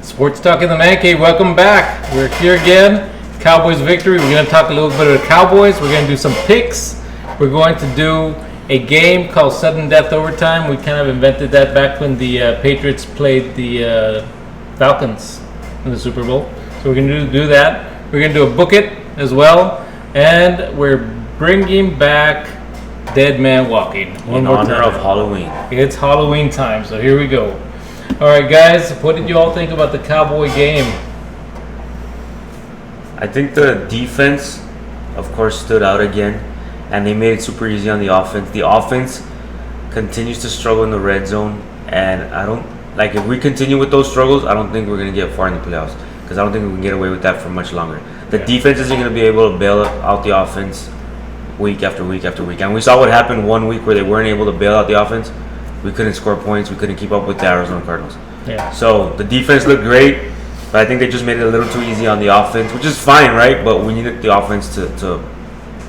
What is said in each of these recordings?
Sports Talk in the Mancave. Welcome back. We're here again. Cowboys victory. We're going to talk a little bit of the Cowboys. We're going to do some picks. We're going to do a game called Sudden Death Overtime. We kind of invented that back when the Patriots played the Falcons in the Super Bowl. So we're going to do that. We're going to do a book it as well. And we're bringing back Dead Man Walking. In honor of Halloween. It's Halloween time, so here we go. All right, guys, what did you all think about the Cowboy game? I think the defense, of course, stood out again, and they made it super easy on the offense. The offense continues to struggle in the red zone, and if we continue with those struggles, I don't think we're going to get far in the playoffs, because I don't think we can get away with that for much longer. The defense isn't going to be able to bail out the offense week after week after week. And we saw what happened one week where they weren't able to bail out the offense. We couldn't score points. We couldn't keep up with the Arizona Cardinals. Yeah. So the defense looked great, but I think they just made it a little too easy on the offense, which is fine, right? But we needed the offense to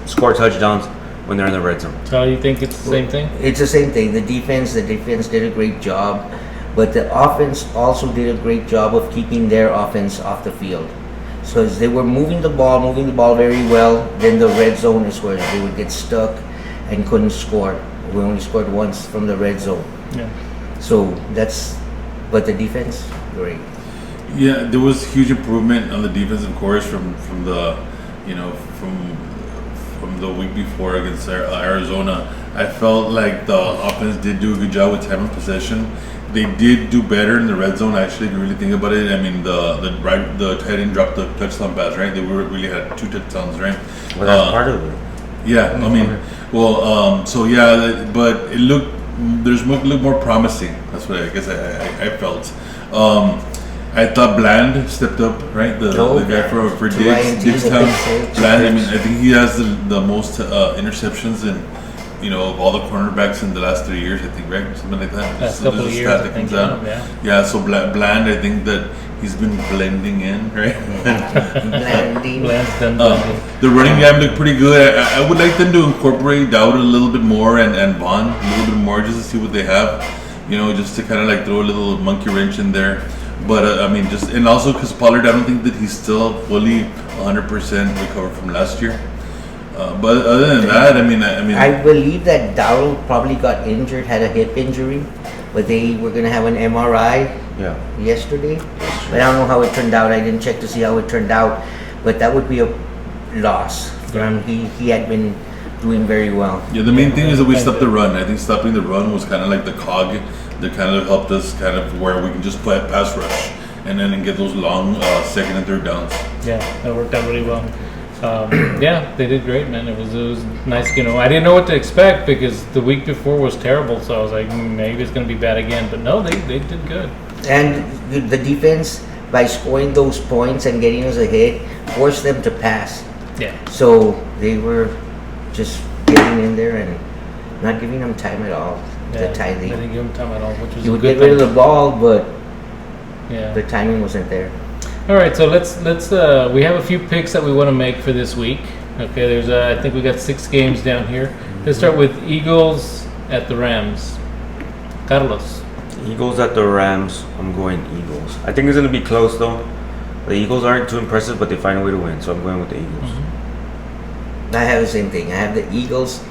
score touchdowns when they're in the red zone. So you think it's the same thing? It's the same thing. The defense did a great job, but the offense also did a great job of keeping their offense off the field. So as they were moving the ball very well, then the red zone is where they would get stuck and couldn't score. We only scored once from the red zone. Yeah. So but the defense, great. Yeah, there was huge improvement on the defense, of course, from the week before against Arizona. I felt like the offense did do a good job with time of possession. They did do better in the red zone. Actually, if you really think about it, I mean, the tight end dropped the touchdown pass, right? They really had 2 touchdowns, right? Well, that's part of it. Yeah, I mean, but it looked more promising. That's what I guess I felt. I thought Bland stepped up, right? The guy for Digstown. Bland, I mean, I think he has the most interceptions of all the cornerbacks in the last 3 years, I think, right? Something like that. Last couple of years, I think, yeah, so Bland, I think that he's been blending in, right? Bland's done blending. The running game looked pretty good. I would like them to incorporate Dowd a little bit more and Vaughn a little bit more just to see what they have, just to kind of like throw a little monkey wrench in there. But I mean, and also because Pollard, I don't think that he's still fully 100% recovered from last year. But other than that, I believe that Dowd probably got injured, had a hip injury, but they were gonna have an MRI yesterday. But I don't know how it turned out. I didn't check to see how it turned out, but that would be a loss for him. He had been doing very well. Yeah, the main thing is that we stopped the run. I think stopping the run was kind of like the cog that kind of helped us kind of where we can just play a pass rush and then get those long second and third downs. Yeah, that worked out really well. They did great, man. It was nice. I didn't know what to expect because the week before was terrible, so I was like, maybe it's going to be bad again. But no, they did good. And the defense, by scoring those points and getting us ahead, forced them to pass. Yeah. So they were just getting in there and not giving them time at all. Yeah, the timing. They didn't give them time at all, which was You a would good get rid thing. of the ball, but Yeah. the timing wasn't there. All right, so let's we have a few picks that we want to make for this week. Okay, there's I think we got 6 games down here. Let's start with Eagles at the Rams. Carlos. Eagles at the Rams. I'm going Eagles. I think it's going to be close though. The Eagles aren't too impressive, but they find a way to win, so I'm going with the Eagles. I have the same thing. I have the Eagles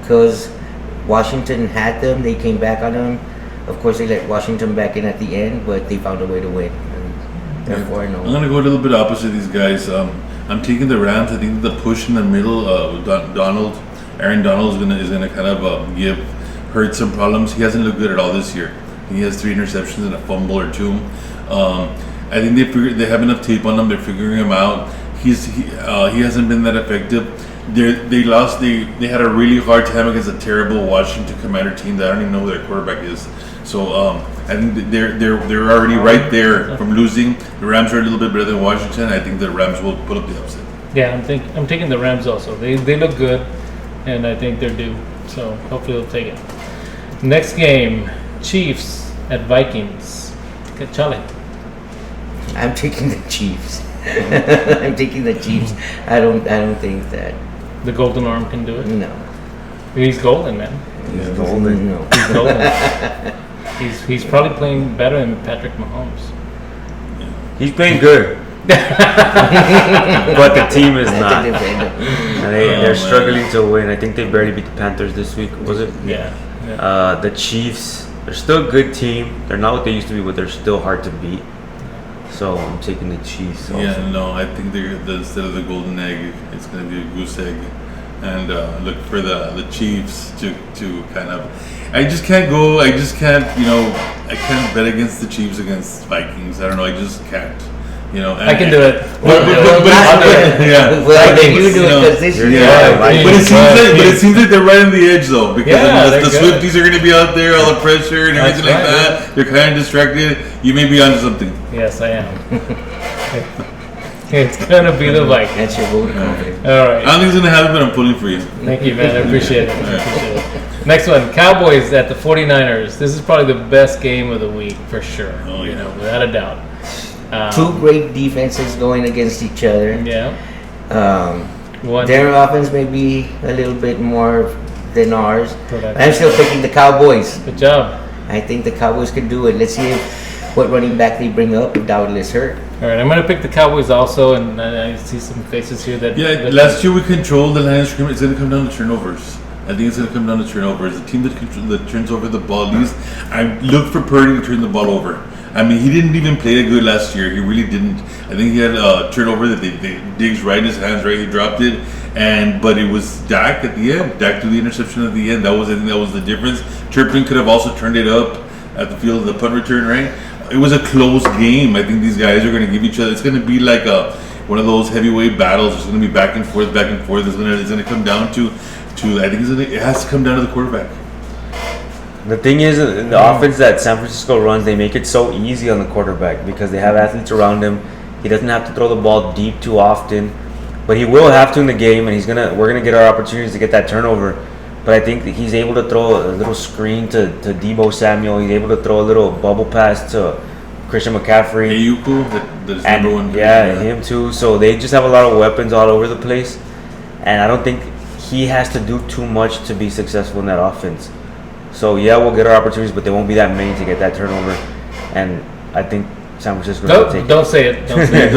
because Washington had them. They came back on them. Of course, they let Washington back in at the end, but they found a way to win. And therefore, I'm going to go a little bit opposite of these guys. I'm taking the Rams. I think the push in the middle, Aaron Donald is gonna kind of give Hurts some problems. He hasn't looked good at all this year. He has 3 interceptions and a fumble or 2. I think they have enough tape on him. They're figuring him out. He hasn't been that effective. They lost. They had a really hard time against a terrible Washington Commander team that I don't even know who their quarterback is. So I think they're already right there from losing. The Rams are a little bit better than Washington. I think the Rams will put up the upset. Yeah, I'm taking the Rams also. They look good, and I think they're due. So hopefully they'll take it. Next game, Chiefs at Vikings. Okay, Charlie. I'm taking the Chiefs. I'm taking the Chiefs. I don't think that. The Golden Arm can do it. No. He's golden, man. He's golden. No. He's golden. He's probably playing better than Patrick Mahomes. He's playing good, but the team is That's a not. defender. And they're struggling to win. I think they barely beat the Panthers this week. Was it? Yeah. The Chiefs, they're still a good team. They're not what they used to be, but they're still hard to beat. So I'm taking the Chiefs. Also. Yeah, no, I think instead of the golden egg, it's going to be a goose egg, and look for the Chiefs to kind of. I just can't go. I just can't. I can't bet against the Chiefs against Vikings. I don't know. I just can't. I can do it. Yeah. Well, then you do it because this year. Yeah, Vikings. but it seems like they're right on the edge though, because Yeah, the they're good. Swifties are going to be out there, all the pressure and That's everything like right, that. They're kind of distracted. You may be onto something. Yes, I am. It's gonna be the Vikings. That's your vote of confidence. All I right. don't think it's going to happen, but I'm pulling for you. Thank you, man. I appreciate it. I appreciate it. Next one, Cowboys at the 49ers. This is probably the best game of the week for sure. Oh, yeah. Without a doubt. Two great defenses going against each other. Yeah. One. Their offense may be a little bit more than ours. Correct. I'm still picking the Cowboys. Good job. I think the Cowboys can do it. Let's see what running back they bring up if Dowdle is hurt. All right, I'm gonna pick the Cowboys also, and I see some faces here that. Yeah, last year we controlled the line of scrimmage. It's going to come down to turnovers. I think it's going to come down to turnovers. The team that turns over the ball least. I look for Purdy to turn the ball over. I mean, he didn't even play that good last year. He really didn't. I think he had a turnover that they Diggs right in his hands, right? He dropped it, but it was Dak at the end. Dak threw the interception at the end. I think that was the difference. Turpin could have also turned it up at the field of the punt return, right? It was a close game. I think these guys are going to give each other. It's going to be like one of those heavyweight battles. It's going to be back and forth, back and forth. It's going to come down to. I think it has to come down to the quarterback. The thing is, the offense that San Francisco runs, they make it so easy on the quarterback because they have athletes around him. He doesn't have to throw the ball deep too often, but he will have to in the game, and we're gonna get our opportunities to get that turnover. But I think that he's able to throw a little screen to Deebo Samuel. He's able to throw a little bubble pass to Christian McCaffrey. Ayuku, that's And number one. yeah, him too. So they just have a lot of weapons all over the place, and I don't think he has to do too much to be successful in that offense. So yeah, we'll get our opportunities, but they won't be that many to get that turnover. And I think San Francisco will take Don't say it. Don't say it.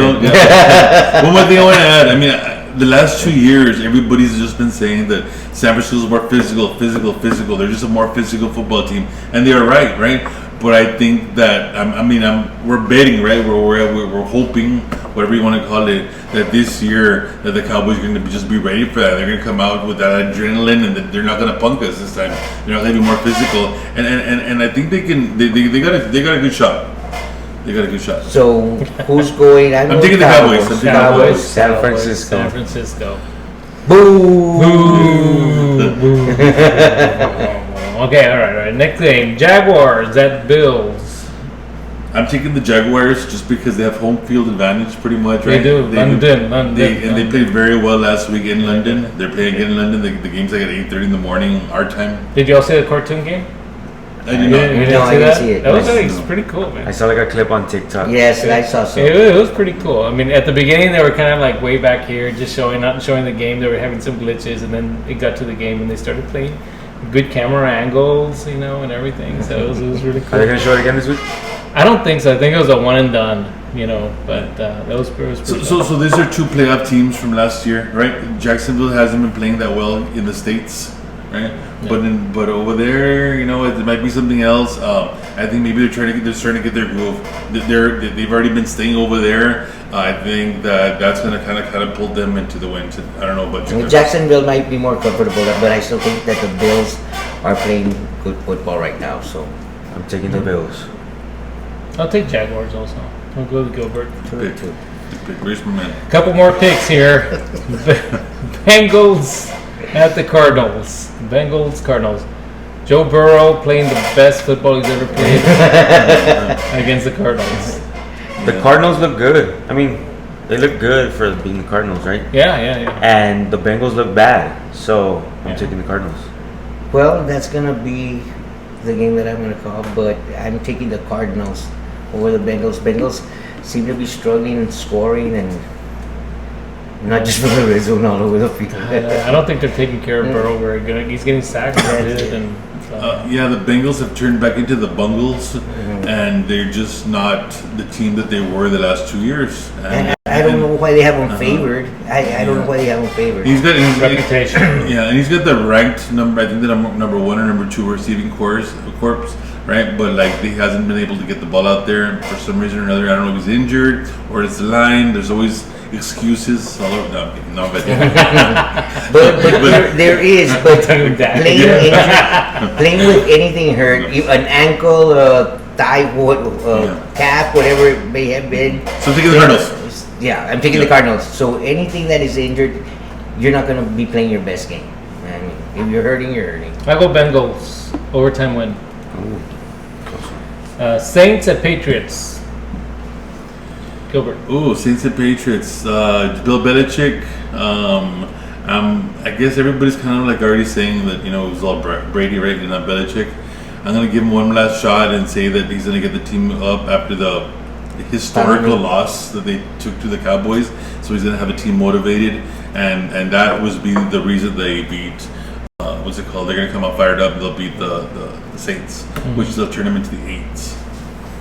One more thing I want to add. I mean, the last 2 years, everybody's just been saying that San Francisco's more physical. They're just a more physical football team, and they are right? But I think that we're betting, right? We're hoping, whatever you want to call it, that this year that the Cowboys are going to just be ready for that. They're going to come out with that adrenaline, and that they're not going to punk us this time. They're not going to be more physical, and I think they can. They got a good shot. They got a good shot. So who's going? I'm taking the Cowboys. I'm taking the Cowboys. San Francisco. San Francisco. Boo! Boo. Okay, all right. Next game, Jaguars at Bills. I'm taking the Jaguars just because they have home field advantage, pretty much, right? They do. London. They played very well last week in London. They're playing again in London. The game's like at 8:30 in the morning, our time. Did you all see the cartoon game? I did You not. didn't No, I see didn't that? see it. That was No. it's pretty cool, man. I saw like a clip on TikTok. Yes, I saw some. It was pretty cool. I mean, at the beginning they were kind of like way back here, just not showing the game. They were having some glitches, and then it got to the game, and they started playing good camera angles, and everything. So it was really Are they cool. gonna show it again this week? I don't think so. I think it was a one and done, but that was pretty. So these are two playoff teams from last year, right? Jacksonville hasn't been playing that well in the States, right? Yeah. But over there, it might be something else. I think maybe they're starting to get their groove. They've already been staying over there. I think that's going to kind of pull them into the win. I don't know, but Jacksonville might be more comfortable, but I still think that the Bills are playing good football right now. So I'm taking the Bills. I'll take Jaguars also. I'll go with Gilbert. Pick. Where's my man? Couple more picks here. Bengals at the Cardinals. Cardinals. Joe Burrow playing the best football he's ever played against the Cardinals. The Cardinals look good. I mean, they look good for being the Cardinals, right? Yeah. And the Bengals look bad, so I'm Yeah. taking the Cardinals. well, that's gonna be the game that I'm gonna call, but I'm taking the Cardinals over the Bengals. Bengals seem to be struggling in scoring and not just from the red zone all over the field. I don't think they're taking care of Burrow very good. He's getting sacked a bit, and Yeah, the Bengals have turned back into the Bungles, and they're just not the team that they were the last 2 years. And I don't know why they have him favored. I don't know why they have him favored. He's got his Reputation. Yeah, and he's got the ranked number. I think the number one or number two receiving corps, right? But like he hasn't been able to get the ball out there for some reason or another. I don't know if he's injured or it's the line. There's always excuses. All over. No, I'm kidding. No, but there is. But Like that. playing with anything hurt, an ankle, thigh, calf, whatever it may have been. So I'm taking the Cardinals. Yeah, I'm taking the Cardinals. So anything that is injured, you're not going to be playing your best game. I mean, if you're hurting, you're hurting. I go Bengals. Overtime win. Saints at Patriots. Gilbert. Ooh, Saints and Patriots. Bill Belichick. I guess everybody's kind of like already saying that it was all Brady, right, and not Belichick. I'm gonna give him one last shot and say that he's gonna get the team up after the historical loss that they took to the Cowboys. So he's gonna have a team motivated, and that was the reason they beat. What's it called? They're gonna come out fired up. And they'll beat the Saints, which they'll turn them into the 8s.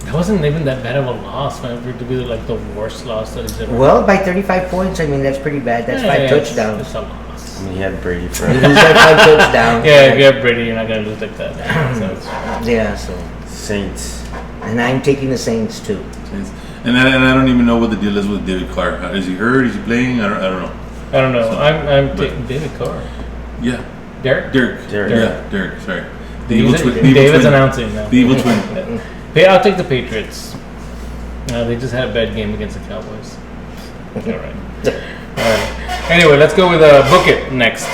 That wasn't even that bad of a loss, man. For it to be like the worst loss that he's ever. Well, by 35 points, I mean that's pretty bad. That's 5 touchdowns. It's a loss. I mean, he had Brady for You lose by 5 touchdowns. Yeah, if you have Brady, you're not gonna lose like that. So it's, Yeah, so Saints. and I'm taking the Saints too. Saints. And I don't even know what the deal is with David Carr. Is he hurt? Is he playing? I don't know. I don't know. I'm taking David Carr. Yeah. Derek. Yeah, Derek. Sorry. The evil twin. David's announcing now. The evil twin. Hey, I'll take the Patriots. They just had a bad game against the Cowboys. All right. Anyway, let's go with Book It next.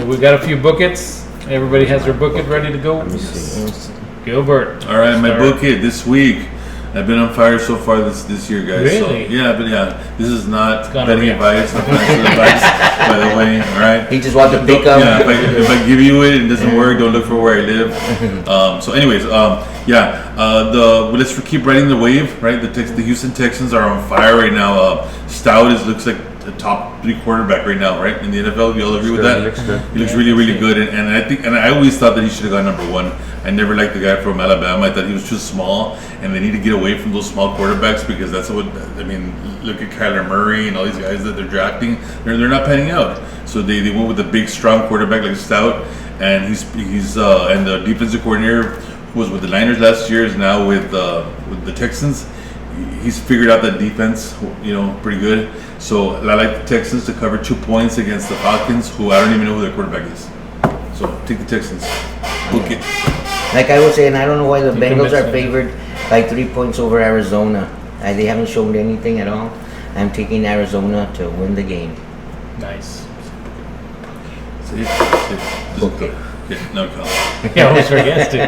We got a few Book It's. Everybody has their Book It ready to go. Let me see. Gilbert. All right, my start. Book It this week. I've been on fire so far this year, guys. Really? So, yeah. This is not gonna betting be- advice, not financial advice, by the way. All right. He just wants to pick up. Yeah, if I give you it and it doesn't work, don't look for where I live. So, anyways, let's keep riding the wave, right? The Houston Texans are on fire right now. Stout looks like the top 3 quarterback right now, right? In the NFL, you all agree with that? He looks good. He looks really, really good, and I always thought that he should have gone number 1. I never liked the guy from Alabama. I thought he was too small, and they need to get away from those small quarterbacks because that's what I mean. Look at Kyler Murray and all these guys that they're drafting; they're not panning out. So they went with a big, strong quarterback like Stout, and he's and the defensive coordinator who was with the Niners last year is now with the Texans. He's figured out that defense, pretty good. So I like the Texans to cover 2 points against the Falcons, who I don't even know who their quarterback is. So take the Texans. Book it. Like I was saying, I don't know why the You Bengals are convinced me. favored by 3 points over Arizona. They haven't shown anything at all. I'm taking Arizona to win the game. Nice. See? Book it. Okay, no call. He always forgets, dude.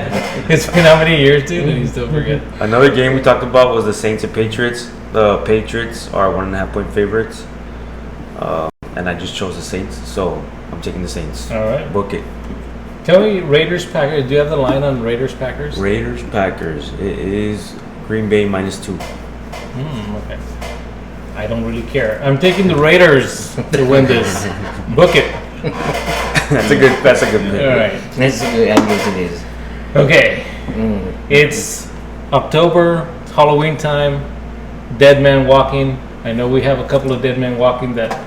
It's been how many years, dude, and he still forget. Another game we talked about was the Saints and Patriots. The Patriots are 1.5 point favorites. And I just chose the Saints, so I'm taking the Saints. All right. Book it. Tell me, Raiders Packers. Do you have the line on Raiders Packers? Raiders Packers. It is Green Bay -2. Okay. I don't really care. I'm taking the Raiders to win this. Book it. That's a good pick. All right. That's I guess it is. Okay. It's October, it's Halloween time. Dead Man Walking. I know we have a couple of Dead Man Walking that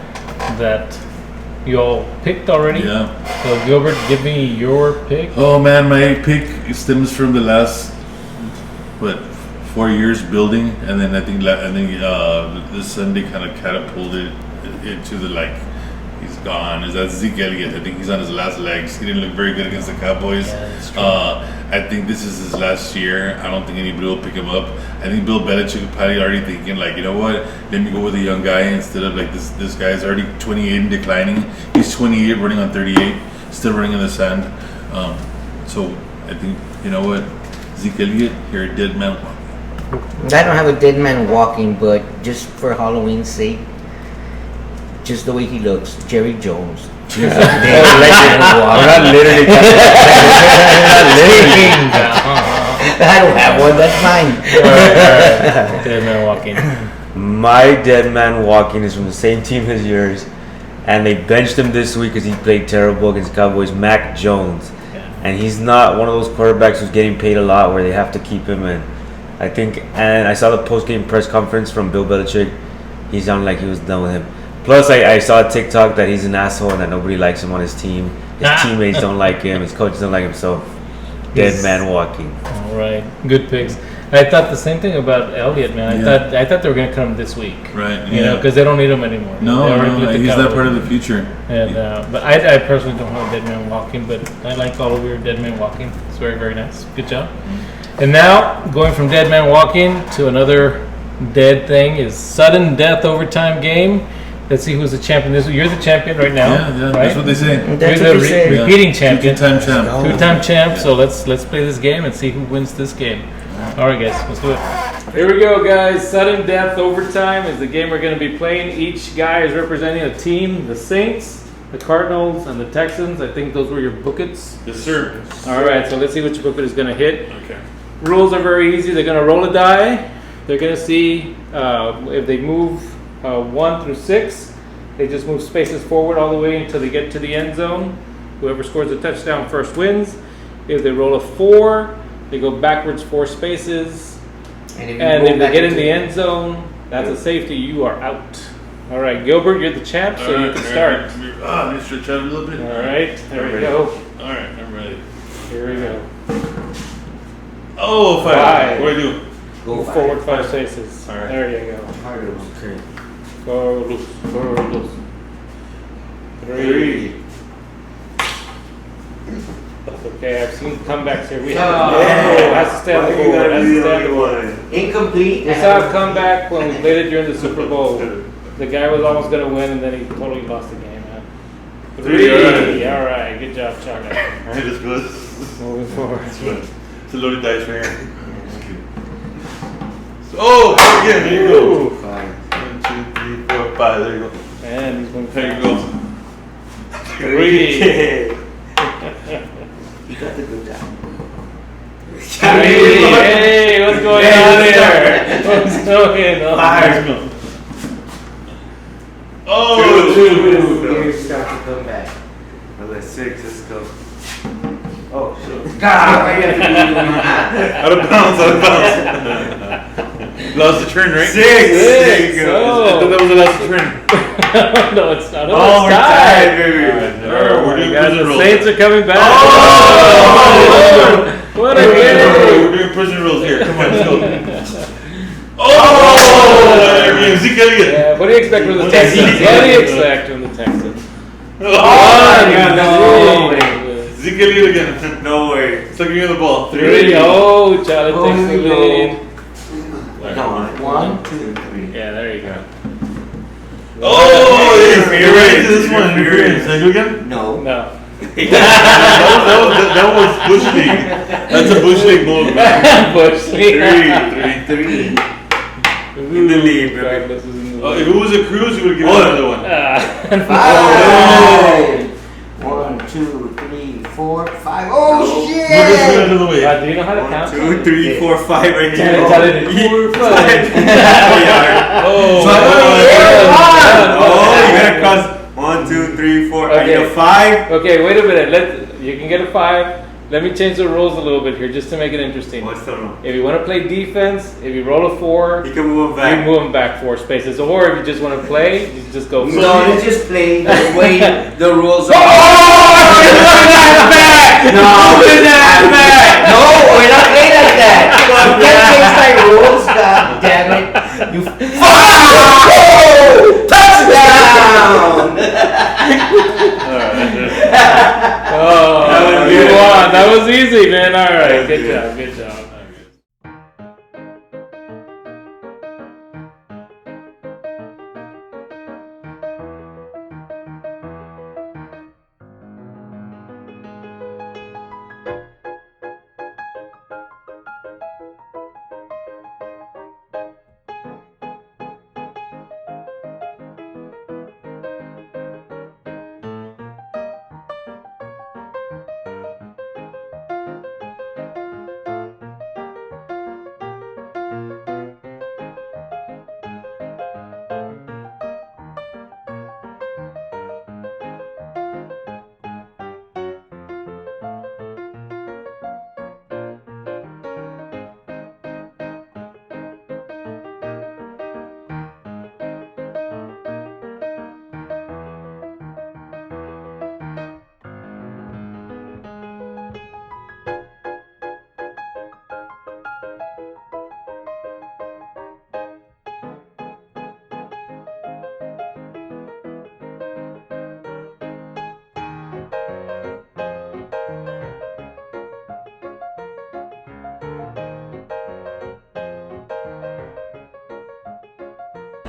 you all picked already. Yeah. So Gilbert, give me your pick. Oh man, my pick stems from the last 4 years building, and then I think this Sunday kind of catapulted into the he's gone. Is that Zeke Elliott? I think he's on his last legs. He didn't look very good against the Cowboys. Yeah, that's true. I think this is his last year. I don't think anybody will pick him up. I think Bill Belichick is probably already thinking you know what? Let me go with a young guy instead of this guy's already 28 and declining. He's 28 running on 38, still running in the sand. So I think you know what? Zeke Elliott, you're a dead man. I don't have a dead man walking, but just for Halloween's sake, just the way he looks, Jerry Jones. He's a dead man walking. Not literally. I don't have one. That's mine. All right. Dead Man Walking. My dead man walking is from the same team as yours, and they benched him this week because he played terrible against Cowboys. Mac Jones, and he's not one of those quarterbacks who's getting paid a lot where they have to keep him. And I saw the post-game press conference from Bill Belichick. He sounded like he was done with him. Plus, I saw a TikTok that he's an asshole and that nobody likes him on his team. His teammates don't like him. His coaches don't like him. So, dead man walking. All right, good picks. I thought the same thing about Elliott, man. I thought they were going to come this week. Right. You know, because they don't need him anymore. No, he's that part of the future. And but I personally don't want a dead man walking, but I like all of your dead man walking. It's very, very nice. Good job. And now going from dead man walking to another dead thing is sudden death overtime game. Let's see who's the champion this week. You're the champion right now. Yeah, right? that's what they say. That's You're what the they say. repeating champion. Two-time champ. Two-time champ. So let's play this game and see who wins this game. All right, guys, let's do it. Here we go, guys. Sudden death overtime is the game we're going to be playing. Each guy is representing a team: the Saints, the Cardinals, and the Texans. I think those were your bookets. Yes, sir. All right, so let's see which booklet is going to hit. Okay. Rules are very easy. They're going to roll a die. They're going to see if they move 1 through 6. They just move spaces forward all the way until they get to the end zone. Whoever scores a touchdown first wins. If they roll a 4, they go backwards 4 spaces. And if they get in the end zone, that's a safety. You are out. All right, Gilbert, you're the champ, so you can start. Let me stretch out a little bit. All right, there we go. All right, I'm ready. Here we go. Oh, 5. What do I do? Go Forward 5 spaces. All right. There you go. Okay. Go loose. Go loose. 3. That's okay. I've seen comebacks here. We have has to stay on the board. Has to stay on the board. Incomplete. We saw a comeback when we played it during the Super Bowl. The guy was almost going to win, and then he totally lost the game, man. 3. All right. Good job, Chaga. All right, that's good. Moving forward. It's a loaded dice right here. Oh, again, there you go. 1, 2, 3, 4, 5. There you go. And he's going There you go. 3. You got the good time. Hey, what's going on here? What's going on? 5. Oh, 2. Here start to come back. 6. Let's go. Oh shit. God, I gotta Out of bounds. Lost the turn, right? 6. There you I go. thought that was the last turn. No, it's not. Oh, it's we're tied. tied, baby. We're doing God, prison the rules. Saints are coming back. Oh! What a We're game! doing prison rules here. Come on, let's go. Oh! Zeke Elliott. Yeah, what do you expect from the Texans? What do you expect from the Texans? Oh, Three. Zeke Elliott again. No way. It's like you're the ball. 3. Oh, Charlie takes the lead. Come on. 1, 2, 3. Yeah, there you go. Oh, Interference. you're right to this one. Interference. Can I do again? No. No. That was Bush League. That's a Bush League move. Bush League. 3. 3. In the lead, baby. This is in the Oh, lead. if it was a cruise, you would give another one. 5. 1, 2, 3, 4, 5. Oh Move this shit! out of the way. Do you know how to count? 1, 2, 3, 4, 5 right Tell here. it. 4, 5. Oh, Oh, you gotta cross 1, 2, 3, 4. I need a 5. Okay, wait a minute. You can get a 5. Let me change the rules a little bit here just to make it interesting. What's the rule? If you want to play defense, if you roll a 4, You can move you back. move them back 4 spaces. Or if you just want to play, you just go. No, you just play the way the rules are. Oh, No, we're not playing like that. You can't change my rules, god damn it. You touchdown! Oh, you won. That was easy, man. All right, good job, good job.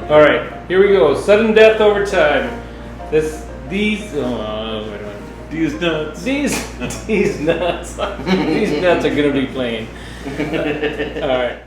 All right, here we go. Sudden death overtime. These nuts. These nuts are gonna be playing. All right.